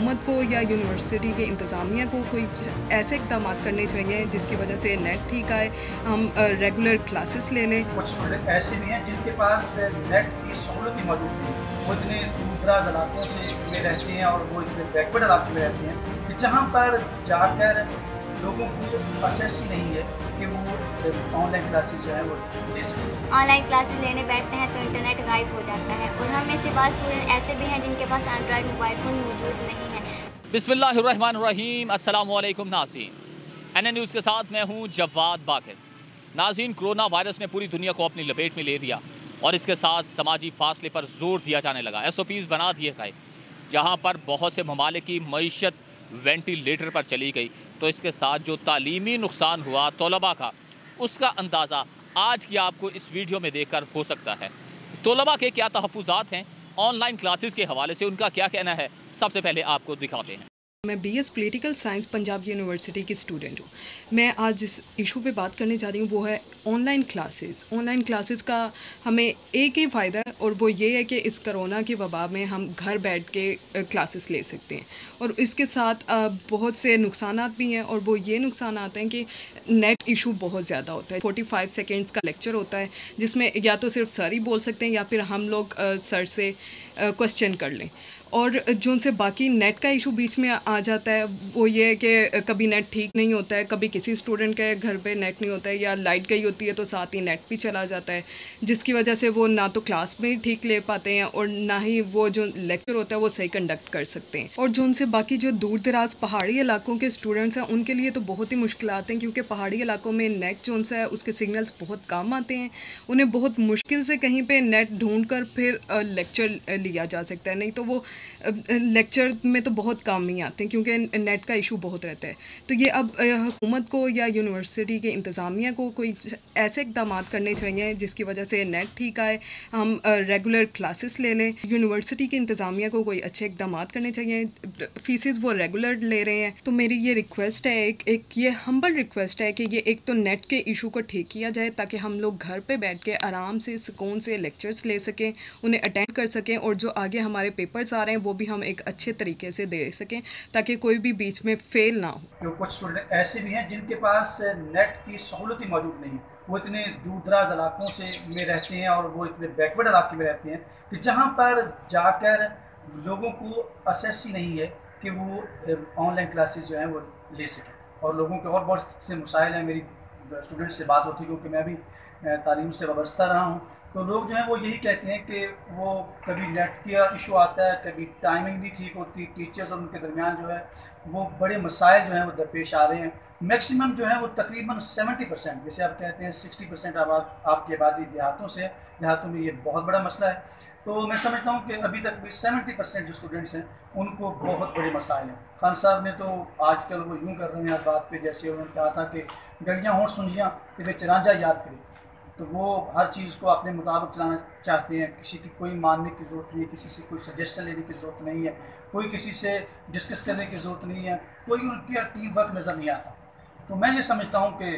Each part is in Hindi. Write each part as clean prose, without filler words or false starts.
हुकूमत को या यूनिवर्सिटी के इंतज़ामिया को कोई ऐसे इक़दाम करने चाहिए जिसकी वजह से नेट ठीक आए, हम रेगुलर क्लासेस ले लें। कुछ स्टूडेंट ऐसे भी हैं जिनके पास नेट की सहूलत ही मौजूद नहीं, वो इतने दूर दराज इलाकों से में रहते हैं और वो इतने बैकवर्ड इलाके में रहते हैं कि जहाँ पर जाकर लोगों को एक्सेस ही नहीं है कि वो ऑनलाइन क्लासेस जो है वो ले सकें। ऑनलाइन क्लासेस लेने बैठते हैं तो इंटरनेट गायब हो जाता है और हम में से बाद स्टूडेंट ऐसे भी हैं जिनके पास एंड्रॉयड मोबाइल फ़ोन मौजूद नहीं है। बिस्मिल्लाहिर्रहमानिर्रहीम, अस्सलाम वालेकुम नाज़रीन, NN न्यूज़ के साथ मैं हूँ जवाद बाकर। नाज़रीन, कोरोना वायरस ने पूरी दुनिया को अपनी लपेट में ले लिया और इसके साथ समाजी फासले पर जोर दिया जाने लगा। SOPs बना दिए गए, जहाँ पर बहुत से ममालिक की मईशत वेंटिलेटर पर चली गई, तो इसके साथ जो तालीमी नुकसान हुआ तलबा का, उसका अंदाज़ा आज की आपको इस वीडियो में देखकर हो सकता है। तलबा के क्या तहफ़्फ़ुज़ात हैं, ऑनलाइन क्लासेस के हवाले से उनका क्या कहना है, सबसे पहले आपको दिखाते हैं। मैं BS political science Punjab university की स्टूडेंट हूँ। मैं आज जिस इशू पे बात करने जा रही हूँ वो है ऑनलाइन क्लासेस। ऑनलाइन क्लासेस का हमें एक ही फ़ायदा है और वो ये है कि इस कोरोना की वबा में हम घर बैठ के क्लासेस ले सकते हैं, और इसके साथ बहुत से नुकसानात भी हैं, और वो ये नुकसान आते हैं कि नेट इशू बहुत ज़्यादा होता है। 45 सेकेंड्स का लेक्चर होता है जिसमें या तो सिर्फ सर ही बोल सकते हैं या फिर हम लोग सर से क्वेश्चन कर लें, और जो उनसे बाकी नेट का इशू बीच में आ जाता है वो ये है कि कभी नेट ठीक नहीं होता है, कभी किसी स्टूडेंट के घर पे नेट नहीं होता है या लाइट गई होती है तो साथ ही नेट भी चला जाता है, जिसकी वजह से वो ना तो क्लास में ठीक ले पाते हैं और ना ही वो जो लेक्चर होता है वो सही कंडक्ट कर सकते हैं। और जो उनसे बाकी जो दूर दराज पहाड़ी इलाकों के स्टूडेंट्स हैं उनके लिए तो बहुत ही मुश्किल आते हैं, क्योंकि पहाड़ी इलाकों में नेट जो उनसे है उसके सिग्नल्स बहुत कम आते हैं। उन्हें बहुत मुश्किल से कहीं पर नेट ढूँढ कर फिर लेक्चर लिया जा सकता है, नहीं तो वो लेक्चर में तो बहुत काम नहीं आते हैं क्योंकि नेट का इशू बहुत रहता है। तो ये अब हुकूमत को या यूनिवर्सिटी के इंतज़ामिया को कोई ऐसे इक़दाम करने चाहिए जिसकी वजह से नेट ठीक आए, हम रेगुलर क्लासेस ले लें। यूनिवर्सिटी के इंतज़ामिया को कोई अच्छे इक़दाम करने चाहिए। फ़ीसेस वो रेगुलर ले रहे हैं, तो मेरी ये रिक्वेस्ट है, एक ये हम्बल रिक्वेस्ट है कि ये एक तो नेट के इशू को ठीक किया जाए ताकि हम लोग घर पर बैठ के आराम से सुकून से लेक्चर्स ले सकें, उन्हें अटेंड कर सकें, और जो आगे हमारे पेपर्स आ रहे हैं वो भी हम एक अच्छे तरीके से दे सकें ताकि कोई भी बीच में फेल ना हो। कुछ स्टूडेंट ऐसे भी हैं जिनके पास नेट की सहूलत ही मौजूद नहीं, वो इतने दूर दराज इलाकों से में रहते हैं और वो इतने बैकवर्ड इलाके में रहते हैं कि जहाँ पर जाकर लोगों को एक्सेस ही नहीं है कि वो ऑनलाइन क्लासेस जो हैं वो ले सकें। और लोगों के और बहुत से मसाइल हैं, मेरी स्टूडेंट से बात होती है क्योंकि मैं भी तालीम से वाबस्ता रहा हूँ, तो लोग जो हैं वो यही कहते हैं कि वो कभी नेट का इशू आता है, कभी टाइमिंग भी ठीक होती, टीचर्स और उनके दरमियान जो है वो बड़े मसाइल जो हैं वो दरपेश आ रहे हैं। मैक्सिमम जो है वो तकरीबन 70%, जैसे आप कहते हैं 60% आपकी आबादी देहातों में ये बहुत बड़ा मसला है। तो मैं समझता हूँ कि अभी तक भी 70% जो स्टूडेंट्स हैं उनको बहुत बड़े मसाइल हैं। खान साहब ने तो आजकल वो यूँ कर रहे हैं हर बात पे, जैसे उन्होंने कहा था कि गलियाँ हों सुंजियाँ कि वे चरांजा याद करें, तो वो हर चीज़ को अपने मुताबिक चलाना चाहते हैं। किसी की कोई मानने की ज़रूरत नहीं है, किसी से कोई सजेशन लेने की ज़रूरत नहीं है, कोई किसी से डिस्कस करने की ज़रूरत नहीं है, कोई उनकी टीम वर्क नज़र नहीं आता। तो मैं ये समझता हूँ कि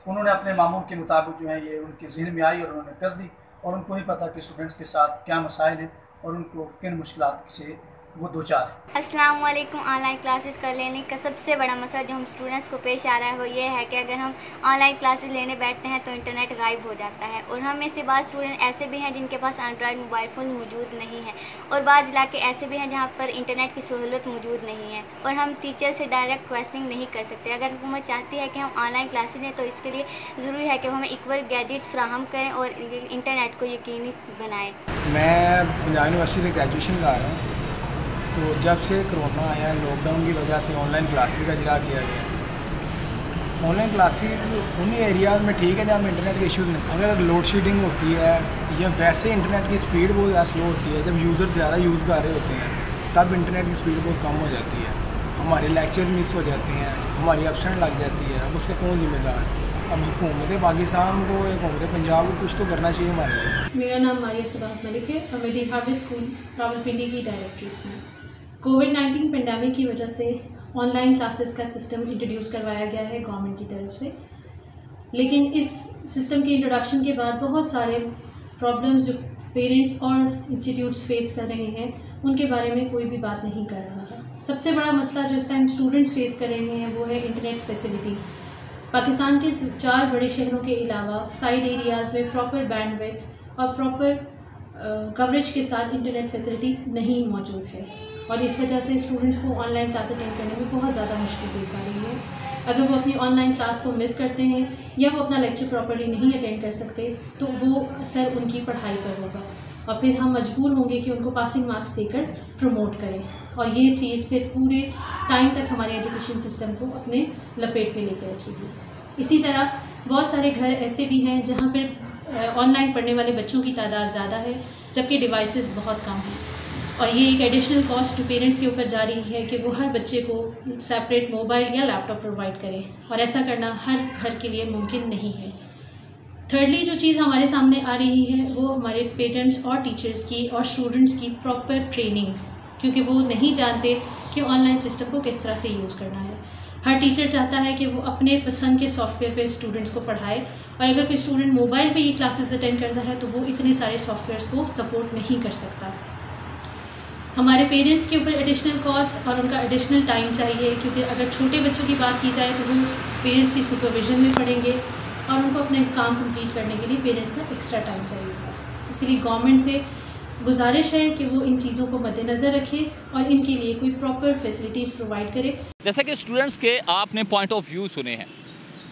उन्होंने अपने मामूल के मुताबिक जो है ये उनके जहन में आई और उन्होंने कर दी, और उनको नहीं पता कि स्टूडेंट्स के साथ क्या मसाइल हैं और उनको किन मुश्किलात से वो दो चार है। अस्सलाम वालेकुम। ऑनलाइन क्लासेस कर लेने का सबसे बड़ा मसला जो हम स्टूडेंट्स को पेश आ रहा है वो ये है कि अगर हम ऑनलाइन क्लासेस लेने बैठते हैं तो इंटरनेट गायब हो जाता है, और हम में से बाद स्टूडेंट ऐसे भी हैं जिनके पास एंड्रॉयड मोबाइल फ़ोन मौजूद नहीं है, और बाद इलाके ऐसे भी हैं जहाँ पर इंटरनेट की सहूलत मौजूद नहीं है, और हम टीचर से डायरेक्ट क्वेश्चनिंग नहीं कर सकते। अगर हुकूमत चाहती है कि हम ऑनलाइन क्लासेस लें तो इसके लिए ज़रूरी है कि हमें इक्वल गैजेट्स फ्राहम करें और इंटरनेट को यकीनी बनाएँ। मैं पंजाब यूनिवर्सिटी से ग्रेजुएशन कर रहा हूँ। तो जब से कोरोना आया, लॉकडाउन की वजह से ऑनलाइन क्लासेस का इजरा किया गया। ऑनलाइन क्लासेस उन्हीं एरियाज़ में ठीक है जहाँ इंटरनेट के इश्यूज़ नहीं। अगर लोड शेडिंग होती है या वैसे इंटरनेट की स्पीड बहुत ज़्यादा स्लो होती है, जब यूज़र ज़्यादा यूज़ कर रहे होते हैं तब इंटरनेट की स्पीड बहुत कम हो जाती है, हमारे लेक्चर्स मिस हो जाते हैं, हमारी एब्सेंट लग जाती है। अब उसका कौन जिम्मेदार है? अब हुकूमत पाकिस्तान को या हुकूमत पंजाब को कुछ तो करना चाहिए हमारे लिए। मेरा नाम मारिया सबात मलिक है और मैं दी हार्वेस्ट स्कूल रावलपिंडी की डायरेक्ट्रेस हूँ। कोविड-19 पेंडेमिक की वजह से ऑनलाइन क्लासेस का सिस्टम इंट्रोड्यूस करवाया गया है गवर्नमेंट की तरफ से, लेकिन इस सिस्टम के इंट्रोडक्शन के बाद बहुत सारे प्रॉब्लम्स जो पेरेंट्स और इंस्टीट्यूट्स फेस कर रहे हैं उनके बारे में कोई भी बात नहीं कर रहा है। सबसे बड़ा मसला जो इस टाइम स्टूडेंट्स फेस कर रहे हैं वो है इंटरनेट फैसिलिटी। पाकिस्तान के 4 बड़े शहरों के अलावा साइड एरियाज़ में प्रॉपर बैंडविड्थ और प्रॉपर कवरेज के साथ इंटरनेट फैसिलिटी नहीं मौजूद है और इस वजह से स्टूडेंट्स को ऑनलाइन क्लास अटेंड करने में बहुत ज़्यादा मुश्किल पेश आ रही है। अगर वो अपनी ऑनलाइन क्लास को मिस करते हैं या वो अपना लेक्चर प्रॉपर्ली नहीं अटेंड कर सकते तो वो असर उनकी पढ़ाई पर होगा और फिर हम मजबूर होंगे कि उनको पासिंग मार्क्स देकर प्रमोट करें और ये चीज़ फिर पूरे टाइम तक हमारे एजुकेशन सिस्टम को अपने लपेट में लेकर रखेगी। इसी तरह बहुत सारे घर ऐसे भी हैं जहाँ पर ऑनलाइन पढ़ने वाले बच्चों की तादाद ज़्यादा है जबकि डिवाइसेस बहुत कम हैं और ये एक एडिशनल कॉस्ट पेरेंट्स के ऊपर जा रही है कि वो हर बच्चे को सेपरेट मोबाइल या लैपटॉप प्रोवाइड करें और ऐसा करना हर घर के लिए मुमकिन नहीं है। थर्डली जो चीज़ हमारे सामने आ रही है वो हमारे पेरेंट्स और टीचर्स की और स्टूडेंट्स की प्रॉपर ट्रेनिंग, क्योंकि वो नहीं जानते कि ऑनलाइन सिस्टम को किस तरह से यूज़ करना है। हर टीचर चाहता है कि वो अपने पसंद के सॉफ्टवेयर पे स्टूडेंट्स को पढ़ाए और अगर कोई स्टूडेंट मोबाइल पे ये क्लासेस अटेंड करता है तो वो इतने सारे सॉफ्टवेयर्स को सपोर्ट नहीं कर सकता। हमारे पेरेंट्स के ऊपर एडिशनल कॉस्ट और उनका एडिशनल टाइम चाहिए, क्योंकि अगर छोटे बच्चों की बात की जाए तो वो पेरेंट्स की सुपरविजन में पढ़ेंगे और उनको अपने काम कंप्लीट करने के लिए पेरेंट्स का एक्स्ट्रा टाइम चाहिए होगा। इसीलिए गवर्नमेंट से गुजारिश है कि वो इन चीज़ों को मद्देनज़र रखे और इनके लिए कोई प्रॉपर फैसिलिटीज़ प्रोवाइड करे। जैसे कि स्टूडेंट्स के आपने पॉइंट ऑफ व्यू सुने हैं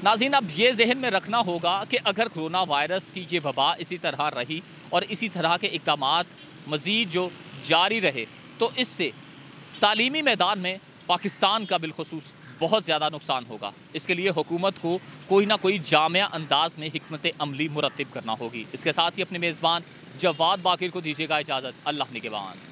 नाज़रीन, अब ये जहन में रखना होगा कि अगर कोरोना वायरस की ये वबा इसी तरह रही और इसी तरह के इक़दामात मज़ीद जो जारी रहे तो इससे तालीमी मैदान में पाकिस्तान का बिलखुसूस बहुत ज़्यादा नुकसान होगा। इसके लिए हुकूमत को कोई ना कोई जामिया अंदाज में हिकमत अमली मुरतब करना होगी। इसके साथ ही अपने मेज़बान जवाद बाकिर को दीजिएगा इजाज़त। अल्लाह निगहबान।